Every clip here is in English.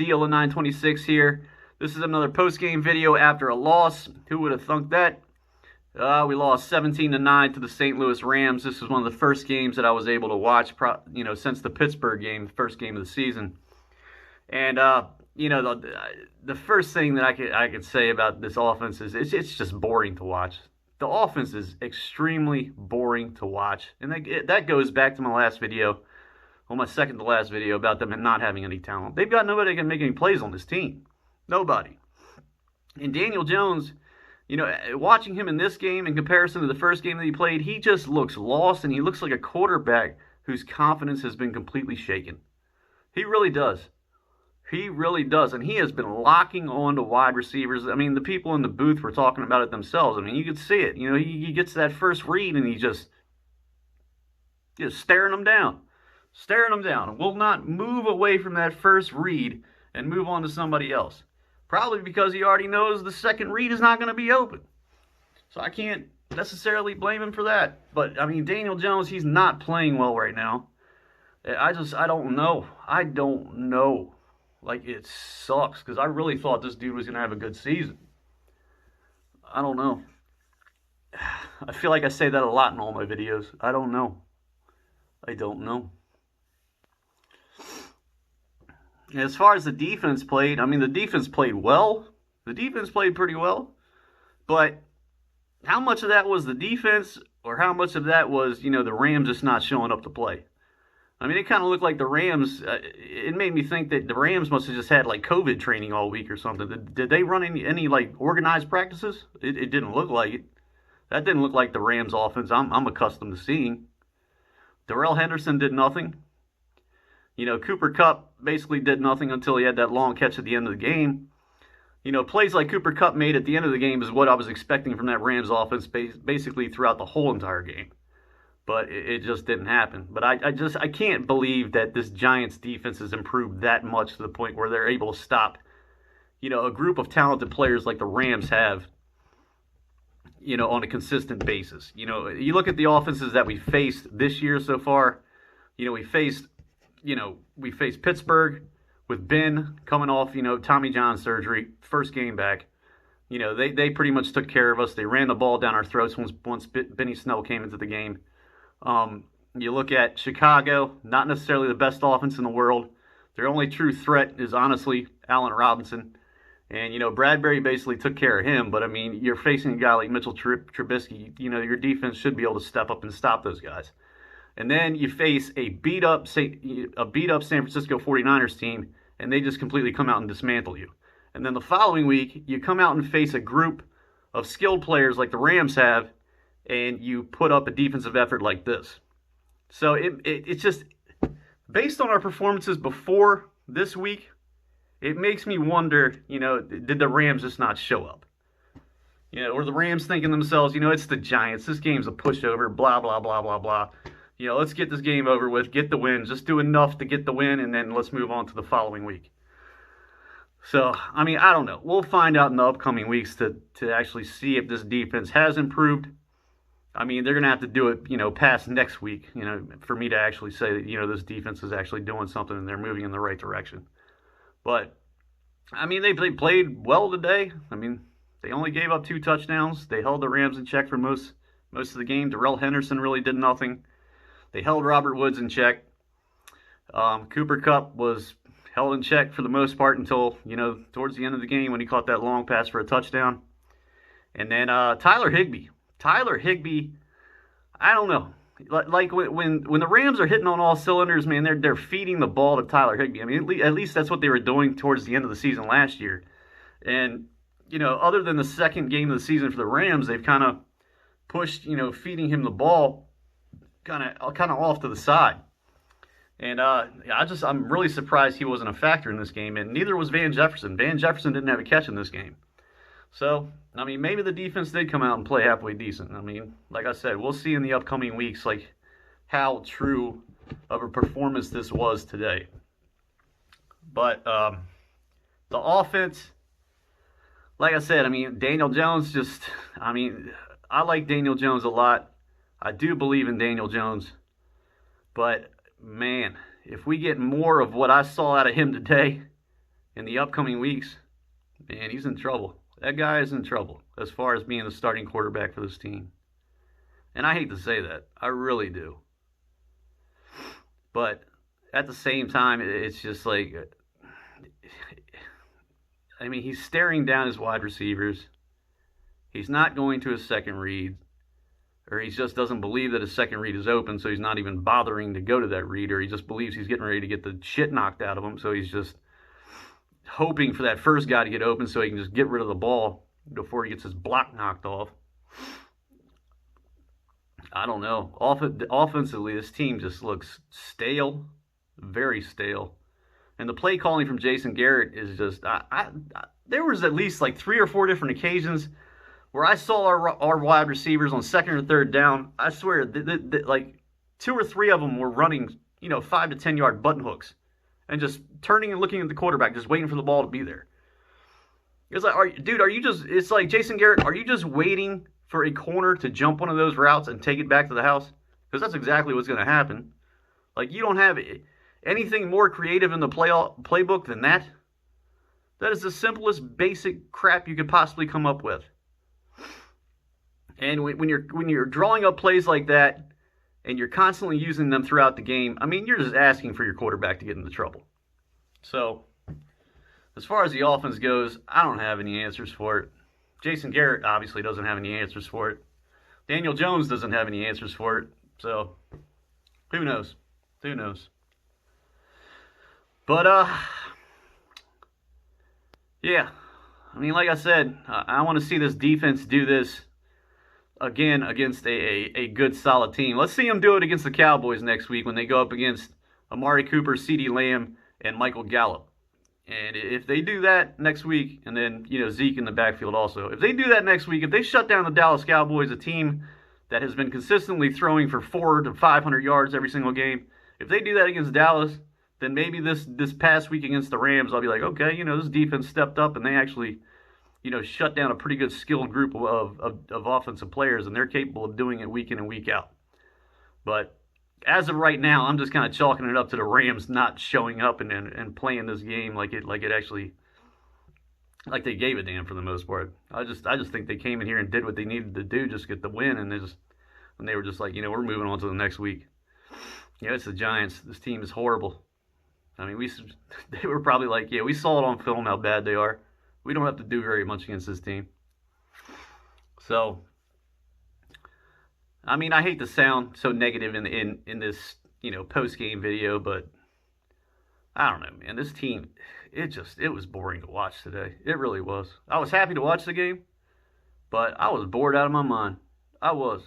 DL926 here. This is another post-game video after a loss. Who would have thunk that? We lost 17-9 to the St. Louis Rams. This was one of the first games that I was able to watch, since the Pittsburgh game, the first game of the season. And the first thing that I could say about this offense is it's just boring to watch. The offense is extremely boring to watch, and that goes back to my last video, well, my second to last video about them not having any talent. They've got nobody that can make any plays on this team. Nobody. And Daniel Jones, watching him in this game in comparison to the first game that he played, he just looks lost, and he looks like a quarterback whose confidence has been completely shaken. He really does. He really does, and he has been locking on to wide receivers. I mean, the people in the booth were talking about it themselves. I mean, you could see it. He gets that first read, and he just staring them down, and will not move away from that first read and move on to somebody else. Probably because he already knows the second read is not going to be open. So I can't necessarily blame him for that. But, I mean, Daniel Jones, he's not playing well right now. I don't know. I don't know. Like, it sucks, because I really thought this dude was going to have a good season. I don't know. I feel like I say that a lot in all my videos. I don't know. I don't know. As far as the defense played, I mean, the defense played well. The defense played pretty well. But how much of that was the defense, or how much of that was, the Rams just not showing up to play? I mean, it kind of looked like the Rams, it made me think that the Rams must have just had, COVID training all week or something. Did they run any organized practices? It didn't look like it. That didn't look like the Rams offense I'm accustomed to seeing. Darrell Henderson did nothing. Cooper Kupp basically did nothing until he had that long catch at the end of the game. Plays like Cooper Kupp made at the end of the game is what I was expecting from that Rams offense basically throughout the whole entire game. But it just didn't happen. But I can't believe that this Giants defense has improved that much to the point where they're able to stop, a group of talented players like the Rams have, on a consistent basis. You look at the offenses that we faced this year so far. We faced Pittsburgh with Ben coming off, Tommy John surgery, first game back. They pretty much took care of us. They ran the ball down our throats once Benny Snell came into the game. You look at Chicago, not necessarily the best offense in the world. Their only true threat is honestly Allen Robinson. And, Bradbury basically took care of him. But, I mean, you're facing a guy like Mitchell Trubisky. Your defense should be able to step up and stop those guys. And then you face a beat-up San Francisco 49ers team, and they just completely come out and dismantle you. And then the following week, you come out and face a group of skilled players like the Rams have, and you put up a defensive effort like this. So it's just, based on our performances before this week, it makes me wonder, did the Rams just not show up? Or the Rams thinking themselves, it's the Giants, this game's a pushover, blah, blah, blah, blah, blah. Let's get this game over with, get the win, just do enough to get the win, and then let's move on to the following week. So, I mean, I don't know. We'll find out in the upcoming weeks to actually see if this defense has improved. I mean, they're going to have to do it, past next week, for me to actually say that, this defense is actually doing something and they're moving in the right direction. But, I mean, they played well today. I mean, they only gave up 2 touchdowns. They held the Rams in check for most of the game. Darrell Henderson really did nothing. They held Robert Woods in check. Cooper Kupp was held in check for the most part until, towards the end of the game when he caught that long pass for a touchdown. And then Tyler Higbee, I don't know. Like when the Rams are hitting on all cylinders, man, they're feeding the ball to Tyler Higbee. I mean, at least that's what they were doing towards the end of the season last year. And, other than the second game of the season for the Rams, they've kind of pushed, feeding him the ball kind of off to the side. And I'm really surprised he wasn't a factor in this game, and neither was Van Jefferson. Van Jefferson didn't have a catch in this game. So, I mean, maybe the defense did come out and play halfway decent. I mean, like I said, we'll see in the upcoming weeks, how true of a performance this was today. But the offense, like I said, I mean, Daniel Jones I like Daniel Jones a lot. I do believe in Daniel Jones. But, man, if we get more of what I saw out of him today, in the upcoming weeks, man, he's in trouble. That guy is in trouble as far as being the starting quarterback for this team. And I hate to say that. I really do. But at the same time, it's just like, I mean, he's staring down his wide receivers. He's not going to his second read, or he just doesn't believe that his second read is open, so he's not even bothering to go to that read, or he just believes he's getting ready to get the shit knocked out of him, so he's just hoping for that first guy to get open so he can just get rid of the ball before he gets his block knocked off. I don't know. Offensively, this team just looks stale, very stale. And the play calling from Jason Garrett is just, there was at least like 3 or 4 different occasions where I saw our wide receivers on second or third down. I swear, like 2 or 3 of them were running, 5 to 10 yard button hooks and just turning and looking at the quarterback, just waiting for the ball to be there. It's like, it's like, Jason Garrett, are you just waiting for a corner to jump one of those routes and take it back to the house? Because that's exactly what's going to happen. Like, you don't have anything more creative in the playbook than that. That is the simplest, basic crap you could possibly come up with. And when you're drawing up plays like that, and you're constantly using them throughout the game, I mean, you're just asking for your quarterback to get into trouble. So, as far as the offense goes, I don't have any answers for it. Jason Garrett obviously doesn't have any answers for it. Daniel Jones doesn't have any answers for it. So, who knows? Who knows? But, yeah. I mean, like I said, I want to see this defense do this again against a good, solid team. Let's see them do it against the Cowboys next week when they go up against Amari Cooper, CeeDee Lamb, and Michael Gallup. And if they do that next week, and then, Zeke in the backfield also, if they do that next week, if they shut down the Dallas Cowboys, a team that has been consistently throwing for 400 to 500 yards every single game, if they do that against Dallas, then maybe this past week against the Rams, I'll be like, okay, this defense stepped up and they actually, shut down a pretty good skilled group of offensive players, and they're capable of doing it week in and week out. But as of right now, I'm just kind of chalking it up to the Rams not showing up and playing this game like it actually, like they gave a damn for the most part. I just think they came in here and did what they needed to do, just get the win, and they were just like, we're moving on to the next week. It's the Giants. This team is horrible. I mean, they were probably like, we saw it on film how bad they are. We don't have to do very much against this team. So, I mean, I hate to sound so negative in this, post-game video, but I don't know, man. This team, it was boring to watch today. It really was. I was happy to watch the game, but I was bored out of my mind. I was.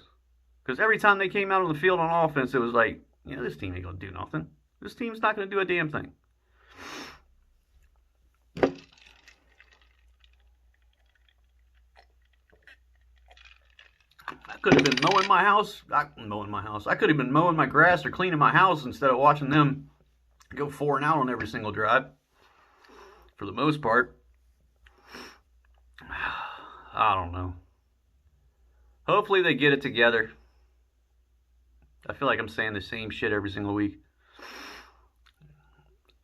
Because every time they came out on the field on offense, it was like, this team ain't going to do nothing. This team's not going to do a damn thing. I could have been mowing my house. I could have been mowing my grass or cleaning my house instead of watching them go 4 and out on every single drive. For the most part. I don't know. Hopefully they get it together. I feel like I'm saying the same shit every single week.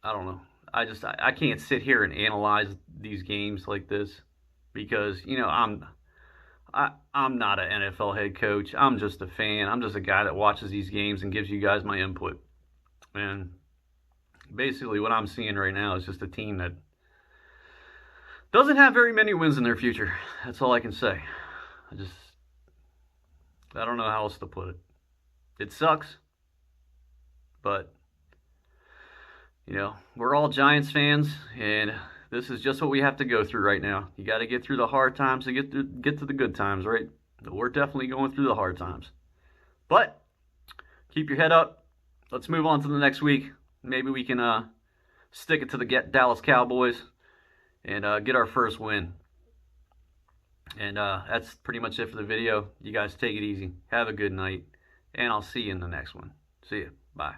I don't know. I can't sit here and analyze these games like this because, I'm not an NFL head coach. I'm just a fan. I'm just a guy that watches these games and gives you guys my input. And basically what I'm seeing right now is just a team that doesn't have very many wins in their future. That's all I can say. I don't know how else to put it. It sucks, but we're all Giants fans, and this is just what we have to go through right now. You got to get through the hard times to get to the good times, right? We're definitely going through the hard times. But keep your head up. Let's move on to the next week. Maybe we can stick it to the Dallas Cowboys and get our first win. And that's pretty much it for the video. You guys take it easy. Have a good night. And I'll see you in the next one. See ya. Bye.